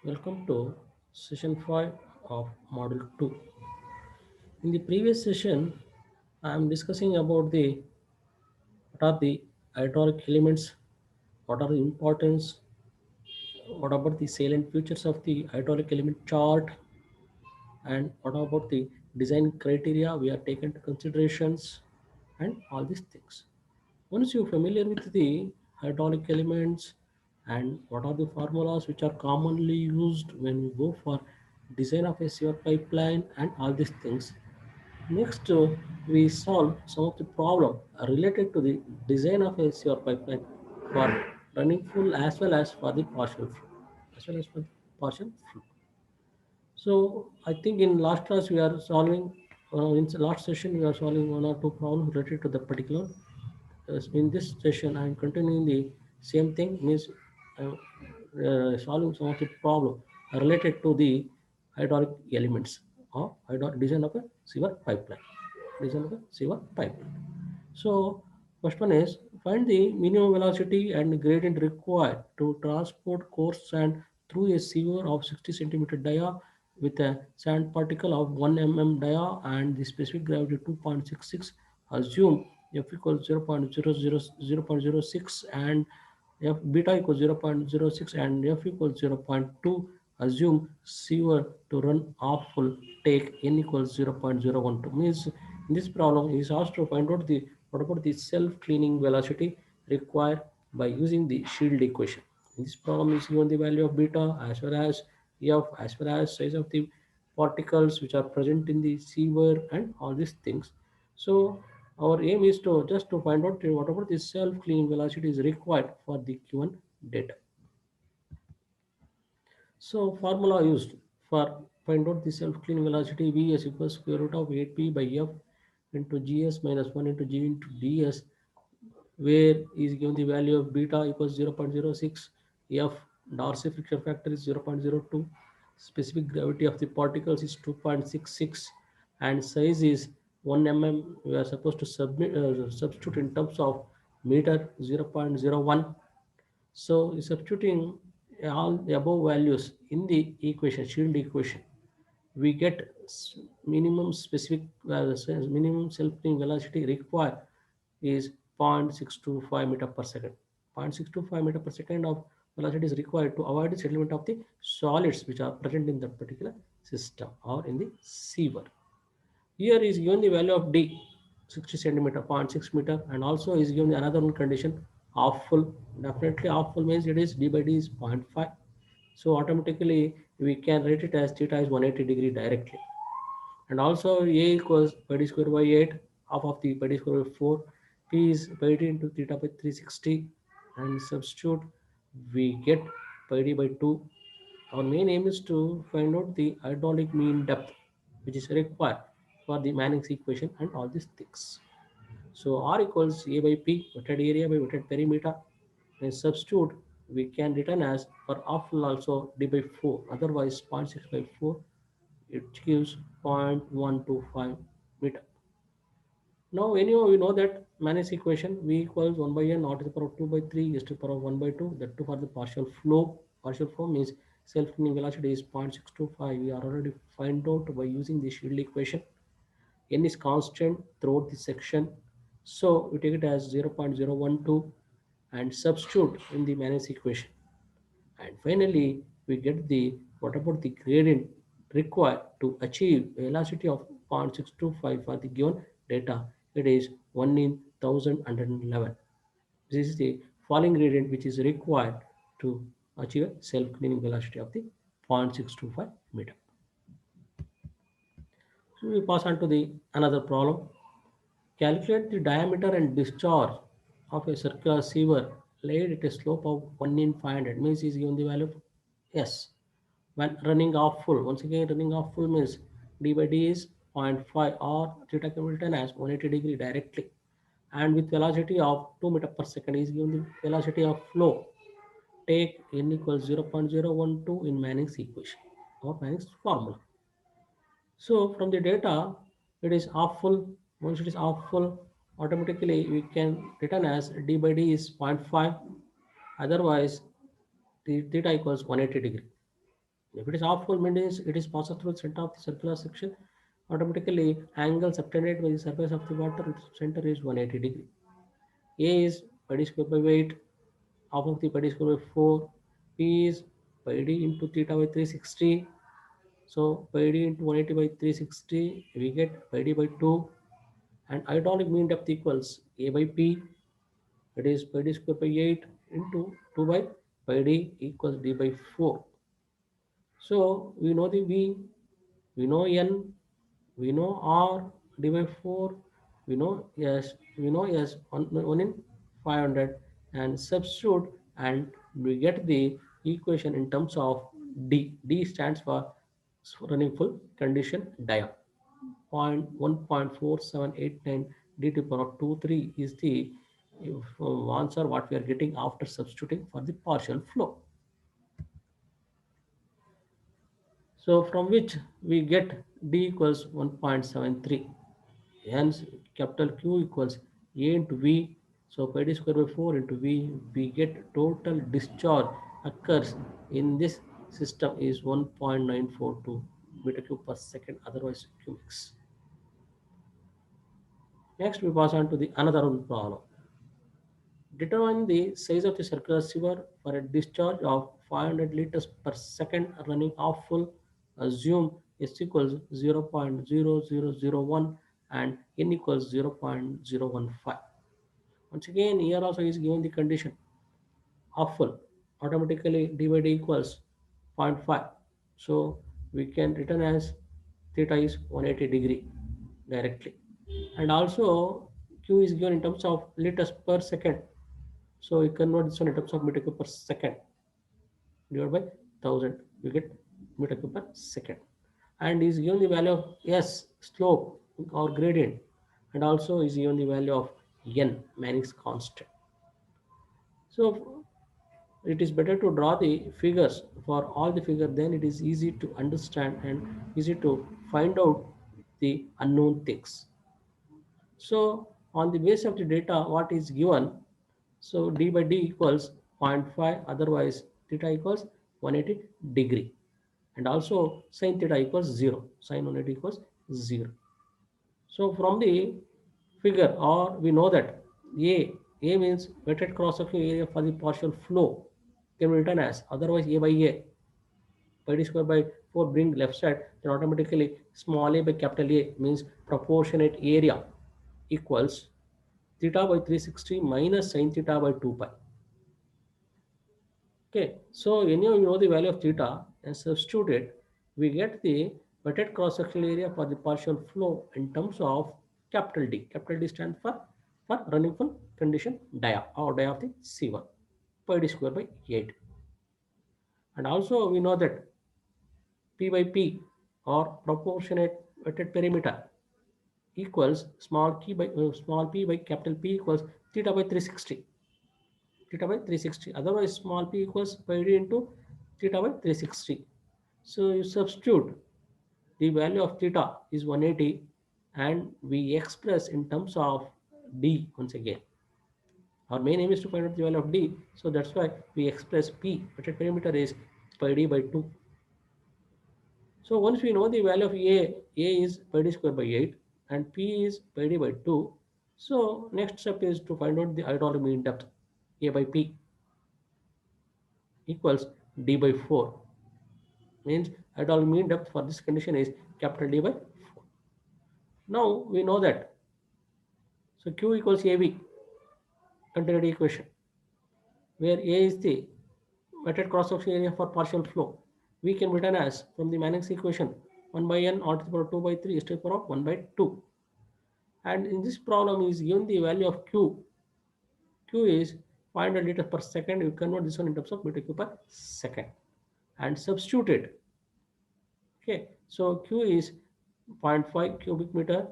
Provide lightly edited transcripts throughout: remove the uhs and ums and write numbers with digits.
Welcome to session 5 of module 2. In the previous session, I am discussing about the what are the hydraulic elements, what are the importance, what about the salient features of the hydraulic element chart, and what about the design criteria we are taken to considerations, and all these things. Once you're familiar with the hydraulic elements and what are the formulas which are commonly used when we go for design of a sewer pipeline and all these things. Next, we solve some of the problem related to the design of a sewer pipeline for running full as well as for the partial flow, as well as for the partial flow. So I think in last class we are solving, in the last session we are solving one or two problems related to the particular. In this session, I am continuing the same thing, means solving some of the problem related to the hydraulic elements or hydraulic design of a sewer pipeline. Design of a sewer pipeline. So first one is find the minimum velocity and gradient required to transport coarse sand through a sewer of 60 centimeter dia with a sand particle of 1 mm dia and the specific gravity 2.66. Assume F equals 0.006 and F beta equals 0.06 and F equals 0.2. Assume sewer to run off full, take n equals 0.012. Means in this problem is asked to find out the what about the self-cleaning velocity required by using the shield equation. In this problem is given the value of beta as well as F as well as size of the particles which are present in the sewer and all these things. So our aim is to just to find out what about the self-cleaning velocity is required for the given data. So formula used for find out the self-cleaning velocity V is equals square root of 8P by F into GS minus 1 into G into DS, where is given the value of beta equals 0.06, F Darcy friction factor is 0.02, specific gravity of the particles is 2.66, and size is 1 mm. We are supposed to substitute in terms of meter 0.01. So substituting all the above values in the equation, shield equation, we get minimum specific minimum self-cleaning velocity required is 0.625 meter per second. 0.625 meter per second of velocity is required to avoid the settlement of the solids which are present in that particular system or in the sewer. Here is given the value of D 60 centimeter, 0.6 meter, and also is given another one condition half full. Definitely half full means it is D by D is 0.5. So automatically we can write it as theta is 180 degree directly. And also A equals pi d square by 8, half of the pi d square by 4, P is pi d into theta by 360, and substitute we get pi d by 2. Our main aim is to find out the hydraulic mean depth which is required for the Manning's equation and all these things. So R equals A by P, wetted area by wetted perimeter. And substitute we can written as for awful also D by 4, otherwise 0.6 by 4, it gives 0.125 meter. Now anyhow we know that Manning's equation V equals 1 by n not to the power of 2 by 3 is to the power of 1 by 2, that 2 for the partial flow. Partial flow means self-cleaning velocity is 0.625. We are already find out by using the shield equation. N is constant throughout the section. So we take it as 0.012 and substitute in the Manning's equation. And finally, we get the what about the gradient required to achieve velocity of 0.625 for the given data. It is 1 in 1111. This is the falling gradient which is required to achieve a self-cleaning velocity of the 0.625 meter. So we pass on to the another problem. Calculate the diameter and discharge of a circular sewer laid at a slope of 1 in 500 means is given the value of S. When running off full, once again running off full means d by d is 0.5 or theta can be written as 180 degree directly, and with velocity of 2 meter per second is given the velocity of flow. Take n equals 0.012 in Manning's equation or Manning's formula. So from the data, it is half full. Once it is half full, automatically we can return as d by d is 0.5. Otherwise, the theta equals 180 degree. If it is half full, means it is passed through the center of the circular section. Automatically, angle subtended by the surface of the water, its center is 180 degree. A is pi d square by 8, half of the pi d square by 4. P is pi d into theta by 360. So pi d into 180 by 360, we get pi d by 2. And hydraulic mean depth equals A by P, that is pi d square by 8 into 2 by pi d equals d by 4. So we know the V, we know N, we know R, d by 4, we know S 1 in 500, and substitute, and we get the equation in terms of D. D stands for running full condition dia. 1.4789 d to the power of 23 is the answer what we are getting after substituting for the partial flow. So from which we get D equals 1.73. Hence capital Q equals A into V. So pi d square by 4 into V, we get total discharge occurs in this system is 1.942 meter cube per second, otherwise cubics. Next we pass on to the another one problem. Determine the size of the circular sieve for a discharge of 500 liters per second running half full. Assume S equals 0.0001 and N equals 0.015. Once again, here also is given the condition half full. Automatically d by d equals zero point 0.5. So we can written as theta is 180 degree directly. And also Q is given in terms of liters per second. So we convert this one in terms of meter cube per second divided by 1000. We get meter cube per second. And is given the value of S slope or gradient, and also is given the value of N Manning's constant. So it is better to draw the figures for all the figure, then it is easy to understand and easy to find out the unknown things. So on the base of the data what is given, so d by d equals zero point 0.5, otherwise theta equals 180 degree, and also sin theta equals 0, sin 180 equals 0. So from the figure, or we know that A means weighted cross-sectional area for the partial flow can be written as, otherwise A by A, pi d square by 4 bring left side, then automatically small a by capital A means proportionate area equals theta by 360 minus sin theta by 2 pi. Okay, so anyhow you know the value of theta and substitute it, we get the weighted cross-sectional area for the partial flow in terms of capital D. Capital D stands for running full condition dia or dia of the C1, pi d square by 8. And also we know that P by P or proportionate weighted perimeter equals small p by capital P equals theta by 360. Theta by 360. Otherwise, small p equals pi d into theta by 360. So you substitute the value of theta is 180 and we express in terms of d once again. Our main aim is to find out the value of d. So that's why we express p, weighted perimeter is pi d by 2. So once we know the value of A is pi d square by 8 and P is pi d by 2. So next step is to find out the hydraulic mean depth. A by P equals D by 4. Means hydraulic mean depth for this condition is capital D by 4. Now we know that. So Q equals AV, continuity equation, where A is the weighted cross-section area for partial flow. We can written as from the Manning's equation 1 by n or to the power 2 by 3 is to the power of 1 by 2. And in this problem is given the value of Q. Q is 500 liters per second. You convert this one in terms of meter cube per second and substitute it. Okay, so Q is 0.5 cubic meter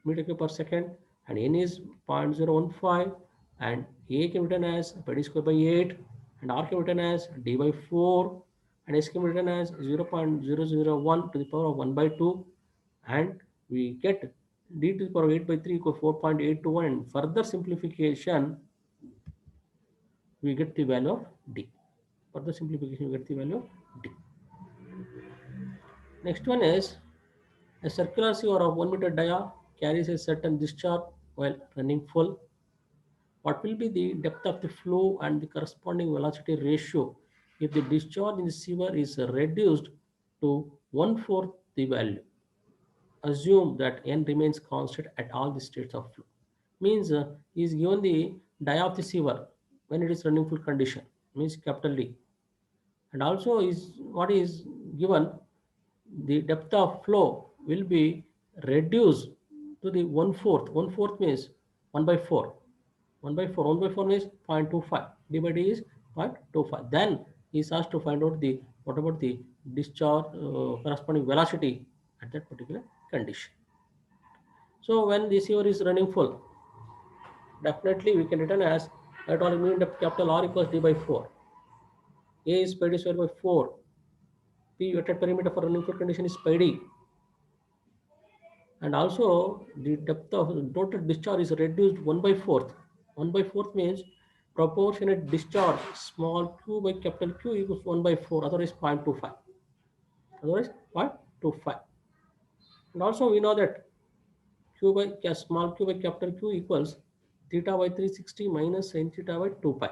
cube per second, and N is 0.015, and A can be written as pi d square by 8, and R can be written as D by 4, and S can be written as 0.001 to the power of 1 by 2, and we get d to the power of 8 by 3 equals 4.821, and further simplification we get the value of d. Further simplification we get the value of d. Next one is a circular sewer of 1 meter dia carries a certain discharge while running full. What will be the depth of the flow and the corresponding velocity ratio if the discharge in the sewer is reduced to one-fourth the value? Assume that n remains constant at all the states of flow. Means is given the dia of the sewer when it is running full condition, means capital D, and also is what is given the depth of flow will be reduced to the one-fourth. One-fourth means 1 by 4. 1 by 4. 1 by 4 means 0.25. D by D is 0.25. Then he is asked to find out the what about the discharge corresponding velocity at that particular condition. So when the sewer is running full, definitely we can written as hydraulic mean depth capital R equals D by 4. A is pi d square by 4. P wetted perimeter for running full condition is pi d. And also the depth of the total discharge is reduced 1 by 4th. 1 by 4th means proportionate discharge small q by capital Q equals 1 by 4, otherwise 0.25. Otherwise 0.25. And also we know that q by small q by capital Q equals theta by 360 minus sin theta by 2 pi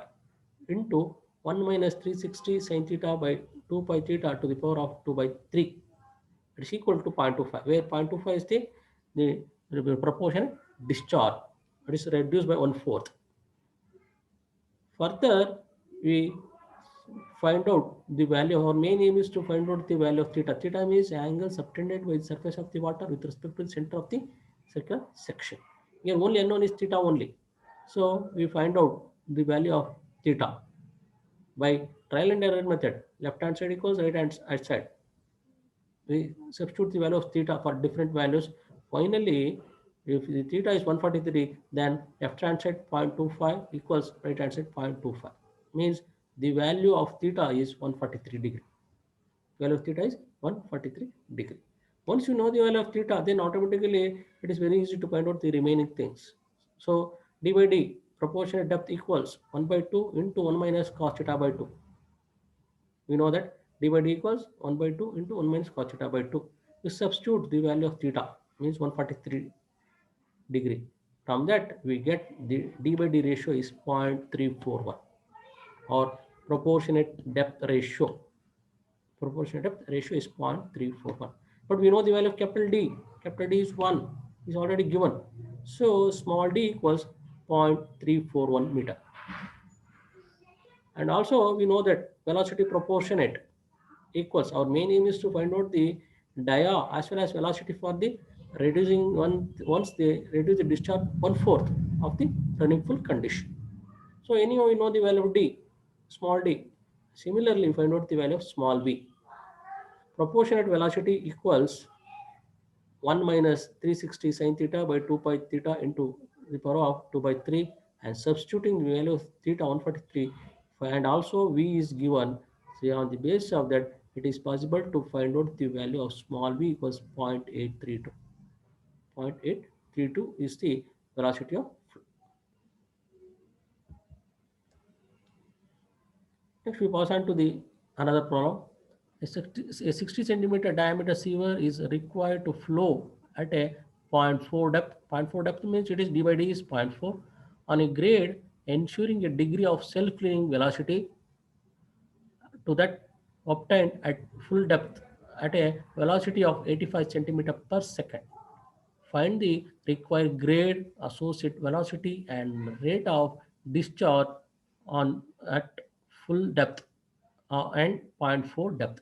into 1 minus 360 sin theta by 2 pi theta to the power of 2 by 3. It is equal to 0.25, where 0.25 is the proportion discharge. It is reduced by one-fourth. Further, we find out the value. Our main aim is to find out the value of theta. Theta means angle subtended by the surface of the water with respect to the center of the circular section. Here only unknown is theta only. So we find out the value of theta by trial and error method. Left hand side equals right hand side. We substitute the value of theta for different values. Finally, if the theta is 143, then left hand side 0.25 equals right hand side 0.25. Means the value of theta is 143 degree. Value of theta is 143 degree. Once you know the value of theta, then automatically it is very easy to find out the remaining things. So d by d proportionate depth equals 1 by 2 into 1 minus cos theta by 2. We know that d by d equals 1 by 2 into 1 minus cos theta by 2. We substitute the value of theta, means 143 degree. From that, we get the d by d ratio is 0.341 or proportionate depth ratio. Proportionate depth ratio is 0.341. But we know the value of capital D. Capital D is 1, is already given. So small d equals 0.341 meter. And also we know that velocity proportionate equals, our main aim is to find out the dia as well as velocity for the reducing once they reduce the discharge one-fourth of the running full condition. So anyhow we know the value of d, small d. Similarly we find out the value of small v. Proportionate velocity equals 1 minus 360 sin theta by 2 pi theta into the power of 2 by 3, and substituting the value of theta 143, and also v is given. So on the basis of that, it is possible to find out the value of small v equals 0.832. 0.832 is the velocity of flow. Next we pass on to the another problem. A 60 centimeter diameter sewer is required to flow at a zero point 0.4 depth. 0.4 depth means it is d by d is 0.4 on a grade ensuring a degree of self-cleaning velocity to that obtained at full depth at a velocity of 85 centimeter per second. Find the required grade, associate velocity, and rate of discharge on at full depth and zero point 0.4 depth.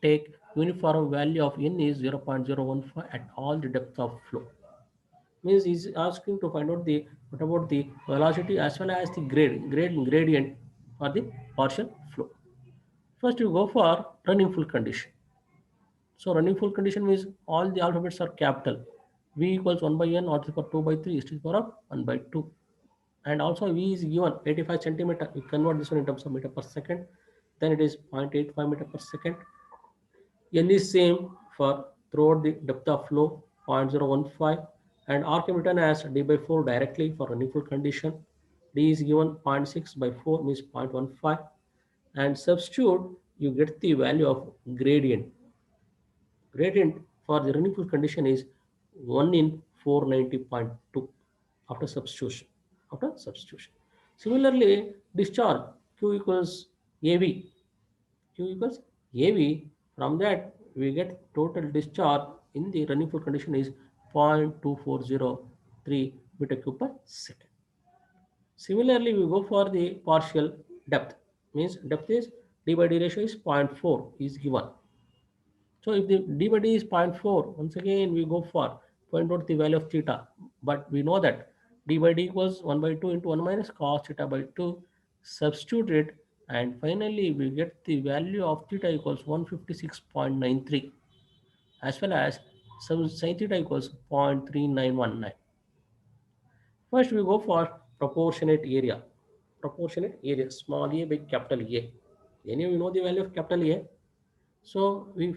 Take uniform value of n is 0.015 at all the depth of flow. Means he's asking to find out the what about the velocity as well as the gradient for the partial flow. First you go for running full condition. So running full condition means all the alphabets are capital. V equals 1 by n or to the power 2 by 3 is to the power of 1 by 2. And also V is given 85 centimeter. We convert this one in terms of meter per second. Then it is 0.85 meter per second. N is same for throughout the depth of flow 0.015, and R can be written as d by 4 directly for running full condition. D is given 0.6 by 4 means 0.15, and substitute you get the value of gradient. Gradient for the running full condition is 1 in 490.2 after substitution. After substitution. Similarly, discharge Q equals AV. Q equals AV. From that, we get total discharge in the running full condition is 0.2403 meter cube per second. Similarly, we go for the partial depth. Means depth is d by d ratio is zero point 0.4 is given. So if the d by d is zero point 0.4, once again we go for find out the value of theta. But we know that d by d equals 1 by 2 into 1 minus cos theta by 2. Substitute it and finally we get the value of theta equals 156.93 as well as sin theta equals 0.3919. First, we go for proportionate area. Proportionate area, small a by capital A. Anyway, we know the value of capital A. So we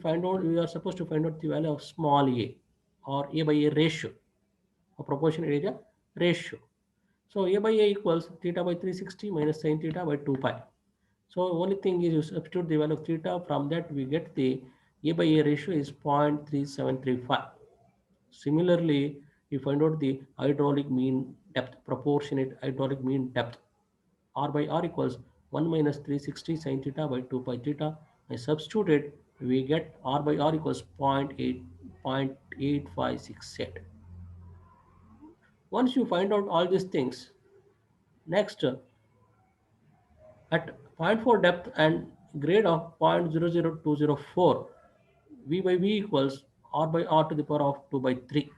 are supposed to find out the value of small a or a by a ratio, or proportionate area ratio. So a by a equals theta by 360 minus sin theta by 2 pi. So only thing is you substitute the value of theta. From that we get the a by a ratio is 0.3735. Similarly, we find out the hydraulic mean depth, proportionate hydraulic mean depth. R by R equals 1 minus 360 sin theta by 2 pi theta. I substitute it, we get R by R equals 0.8568. Once you find out all these things, next at 0.4 depth and grade of 0.00204, V by V equals R by R to the power of 2 by 3.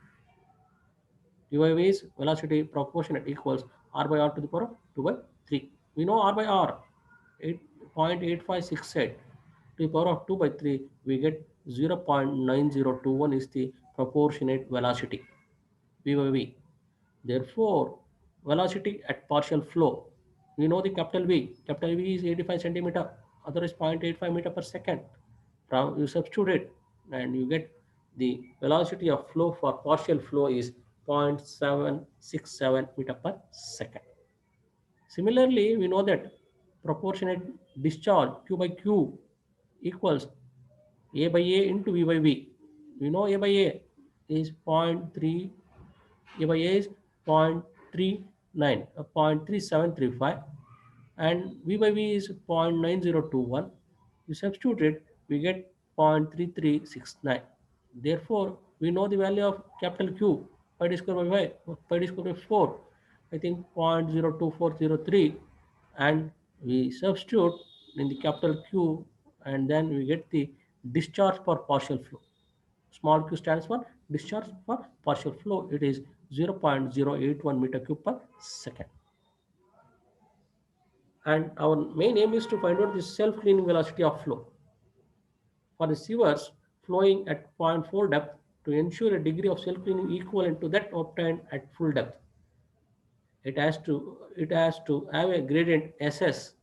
Is velocity proportionate equals r by r to the power of 2 by 3. We know r by r 8.8568 to the power of 2 by 3. We get 0.9021 is the proportionate velocity v by v. Therefore, velocity at partial flow, we know the capital V. Capital V is 85 centimeter, other is 0.85 meter per second. From you substitute it and you get the velocity of flow for partial flow is 0.767 meter per second. Similarly, we know that proportionate discharge Q by Q equals A by A into V by V. We know A by A is 0.3, A by A is 0.39, 0.3735 and V by V is 0.9021. You substitute it, we get 0.3369. Therefore, we know the value of capital Q, pi d square by y, pi d square by 4, I think 0.02403, and we substitute in the capital Q and then we get the discharge for partial flow. Small q stands for discharge for partial flow. It is 0.081 meter cube per second. And our main aim is to find out the self-cleaning velocity of flow for the sewers flowing at zero point 0.4 depth to ensure a degree of self-cleaning equivalent to that obtained at full depth. It has to have a gradient SS,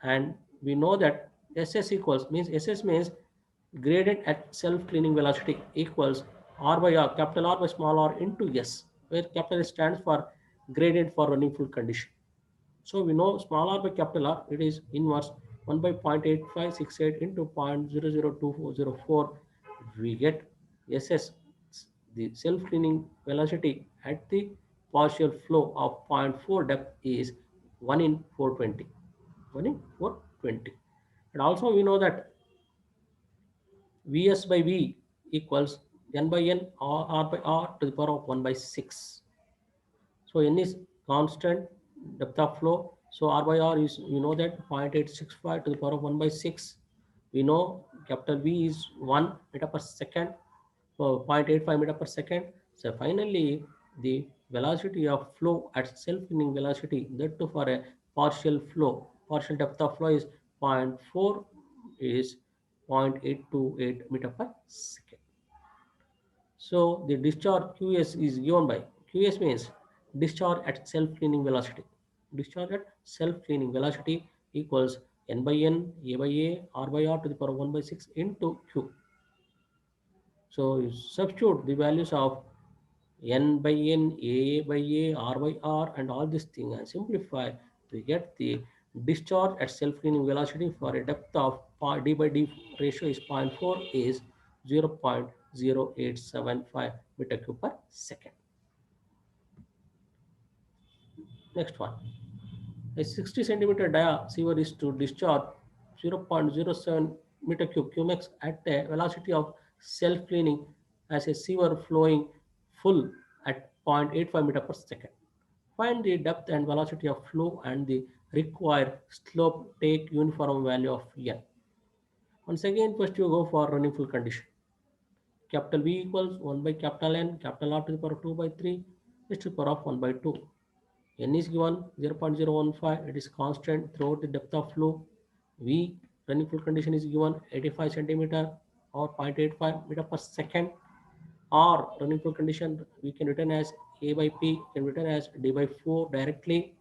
and we know that SS equals means SS means gradient at self-cleaning velocity equals R by R, capital R by small r into S, where capital S stands for gradient for running full condition. So we know small r by capital R, it is inverse 1 by 0.8568 into 0.002404. We get SS, the self-cleaning velocity at the partial flow of zero point 0.4 depth is 1 in 420. 1 in 420. And also we know that Vs by V equals n by n or r by r to the power of 1 by 6. So n is constant depth of flow. So r by r is, we know that 0.865 to the power of 1 by 6. We know capital V is 1 meter per second. So 0.85 meter per second. So finally, the velocity of flow at self-cleaning velocity, that too for a partial flow, partial depth of flow is zero point 0.4 is 0.828 meter per second. So the discharge Qs is given by Qs means discharge at self-cleaning velocity. Discharge at self-cleaning velocity equals n by n, a by a, r by r to the power of 1 by 6 into Q. So you substitute the values of n by n, a by a, r by r, and all these things and simplify. We get the discharge at self-cleaning velocity for a depth of d by d ratio is 0.4 is 0.0875 meter cube per second. Next one. A 60 centimeter dia sieve is to discharge 0.07 meter cube cumex at a velocity of self-cleaning as a sieve flowing full at 0.85 meter per second. Find the depth and velocity of flow and the required slope. Take uniform value of n. Once again, first you go for running full condition. Capital V equals 1 by capital N, capital R to the power of 2 by 3, is to the power of 1 by 2. N is given 0.015, it is constant throughout the depth of flow. V, running full condition, is given 85 centimeter or 0.85 meter per second. R, running full condition, we can written as A by P, can written as D by 4 directly.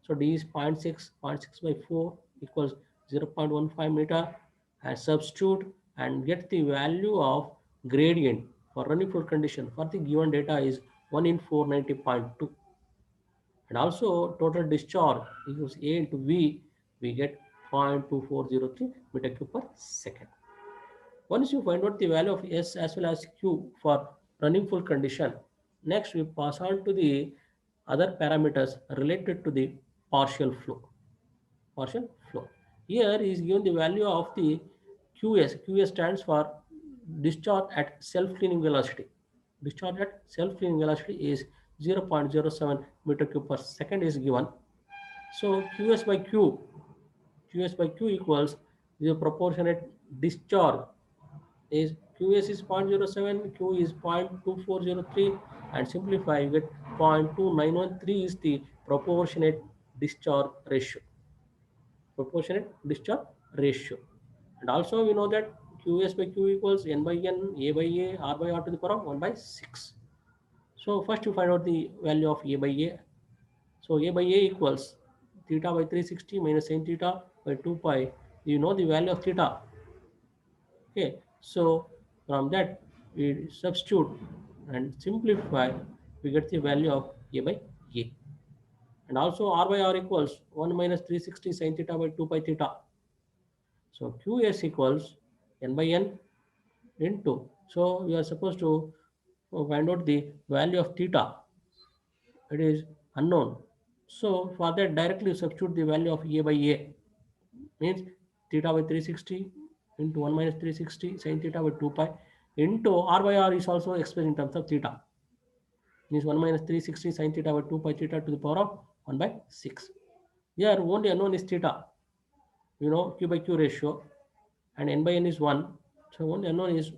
So D is 0.6, 0.6 by 4 equals 0.15 meter, and substitute and get the value of gradient for running full condition for the given data is 1 in 490.2. And also total discharge equals A into V, we get 0.2403 meter cube per second. Once you find out the value of S as well as Q for running full condition, next we pass on to the other parameters related to the partial flow. Partial flow. Here is given the value of the QS. QS stands for discharge at self-cleaning velocity. Discharge at self-cleaning velocity is 0.07 meter cube per second is given. So QS by Q equals the proportionate discharge is QS is 0.07, Q is 0.2403, and simplify you get 0.2913 is the proportionate discharge ratio. Proportionate discharge ratio. And also we know that QS by Q equals N by N, A by A, R by R to the power of 1 by 6. So first you find out the value of A by A. So A by A equals theta by 360 minus sin theta by 2 pi. You know the value of theta. Okay, so from that we substitute and simplify, we get the value of A by A. And also R by R equals 1 minus 360 sin theta by 2 pi theta. So QS equals N by N into, so we are supposed to find out the value of theta. It is unknown. So for that directly substitute the value of A by A, means theta by 360 into 1 minus 360 sin theta by 2 pi into R by R is also expressed in terms of theta, means 1 minus 360 sin theta by 2 pi theta to the power of 1 by 6. Here only unknown is theta, you know, Q by Q ratio, and N by N is 1. So only unknown is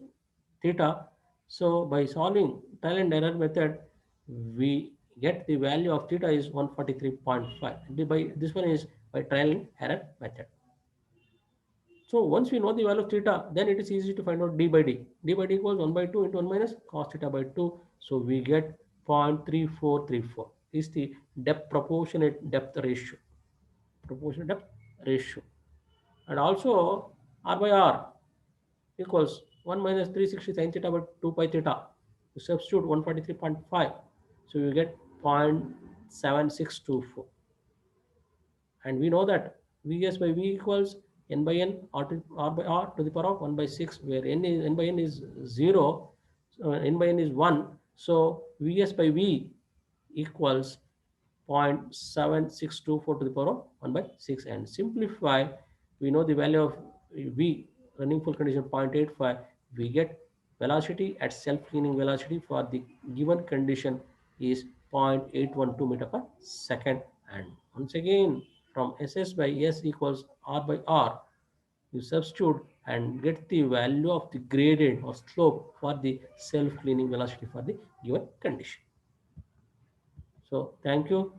theta. So by solving trial and error method, we get the value of theta is 143.5. By this one is by trial and error method. So once we know the value of theta, then it is easy to find out d by d. D by d equals 1 by 2 into 1 minus cos theta by 2. So we get 0.3434 is the depth proportionate depth ratio. Proportionate depth ratio. And also R by R equals 1 minus 360 sin theta by 2 pi theta. You substitute 143.5. So you get 0.7624. And we know that Vs by V equals n by n r by r to the power of 1 by 6, where n by n is 0, n by n is 1. So Vs by V equals 0.7624 to the power of 1 by 6. And simplify, we know the value of V running full condition 0.85. We get velocity at self-cleaning velocity for the given condition is 0.812 meter per second. And once again, from SS by S equals R by R, you substitute and get the value of the gradient or slope for the self-cleaning velocity for the given condition. So thank you.